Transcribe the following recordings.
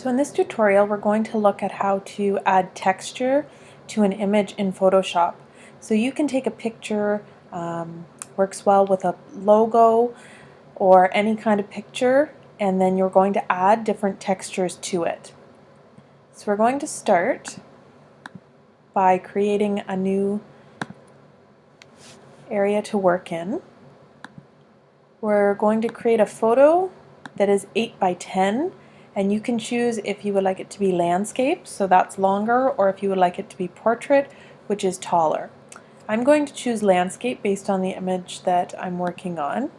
So in this tutorial we're going to look at how to add texture to an image in Photoshop. So you can take a picture, works well with a logo or any kind of picture, and then you're going to add different textures to it. So we're going to start by creating a new area to work in. We're going to create a photo that is 8 by 10, and you can choose if you would like it to be landscape, so that's longer, or if you would like it to be portrait, which is taller. I'm going to choose landscape based on the image that I'm working on.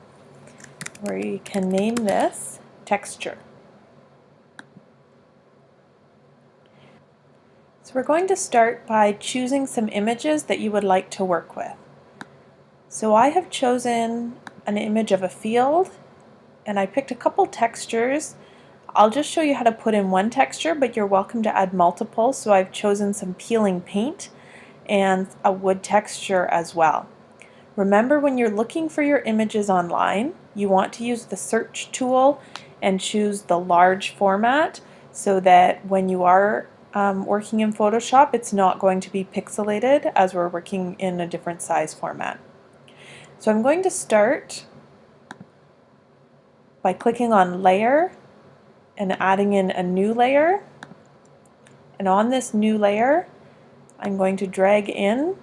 We can name this texture. So we're going to start by choosing some images that you would like to work with. So I have chosen an image of a field, and I picked a couple textures. I'll just show you how to put in one texture, but you're welcome to add multiple. So I've chosen some peeling paint and a wood texture as well. Remember, when you're looking for your images online, you want to use the search tool and choose the large format so that when you are working in Photoshop, it's not going to be pixelated as we're working in a different size format. So I'm going to start by clicking on Layer and adding in a new layer, and on this new layer I'm going to drag in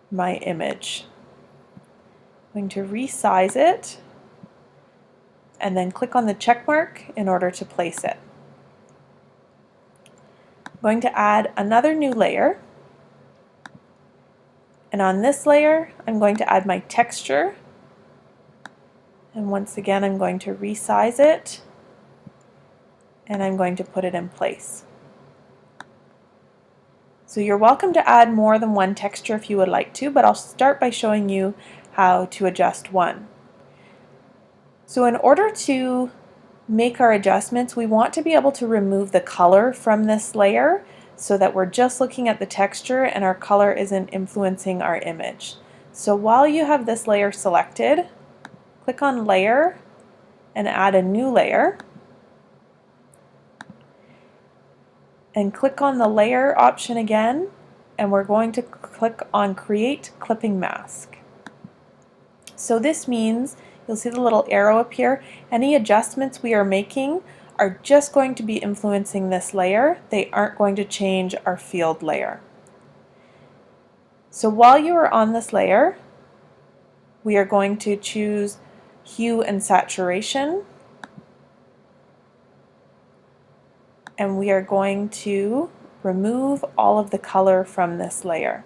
my image. I'm going to resize it and then click on the check mark in order to place it. I'm going to add another new layer, and on this layer I'm going to add my texture, and once again I'm going to resize it and I'm going to put it in place. So you're welcome to add more than one texture if you would like to, but I'll start by showing you how to adjust one. So in order to make our adjustments, we want to be able to remove the color from this layer so that we're just looking at the texture and our color isn't influencing our image. So while you have this layer selected, click on Layer and add a new layer, and click on the layer option again, and we're going to click on Create Clipping Mask. So this means you'll see the little arrow up here. Any adjustments we are making are just going to be influencing this layer. They aren't going to change our field layer. So while you are on this layer, we are going to choose Hue and Saturation, and we are going to remove all of the color from this layer.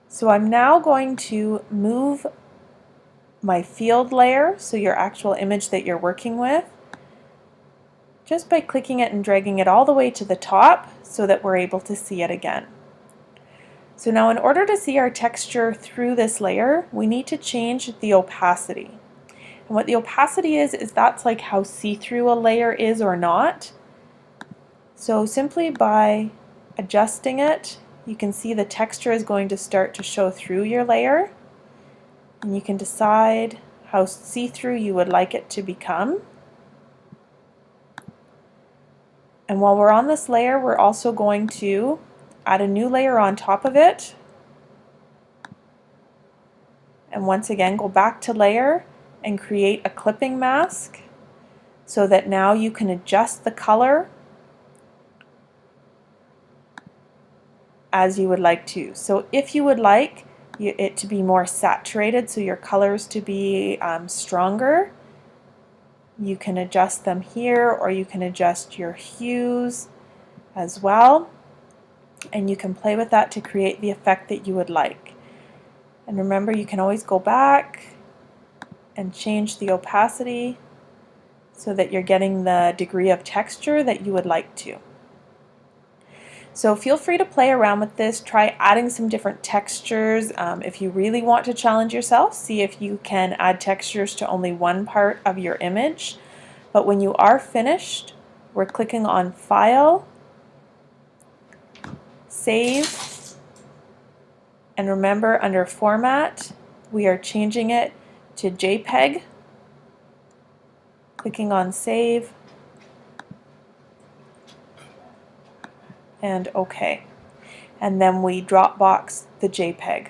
So I'm now going to move my field layer, so your actual image that you're working with, just by clicking it and dragging it all the way to the top so that we're able to see it again. So now in order to see our texture through this layer, we need to change the opacity. And what the opacity is that's like how see-through a layer is or not. So simply by adjusting it, you can see the texture is going to start to show through your layer, and you can decide how see-through you would like it to become. And while we're on this layer, we're also going to add a new layer on top of it, and once again go back to Layer and create a clipping mask so that now you can adjust the color as you would like to. So if you would like it to be more saturated, so your colors to be stronger, you can adjust them here, or you can adjust your hues as well, and you can play with that to create the effect that you would like. And remember, you can always go back and change the opacity so that you're getting the degree of texture that you would like to. So feel free to play around with this, try adding some different textures. If you really want to challenge yourself, see if you can add textures to only one part of your image. But when you are finished, we're clicking on File, Save, and remember, under Format, We are changing it to JPEG, clicking on Save, and OK. And then we Dropbox the JPEG.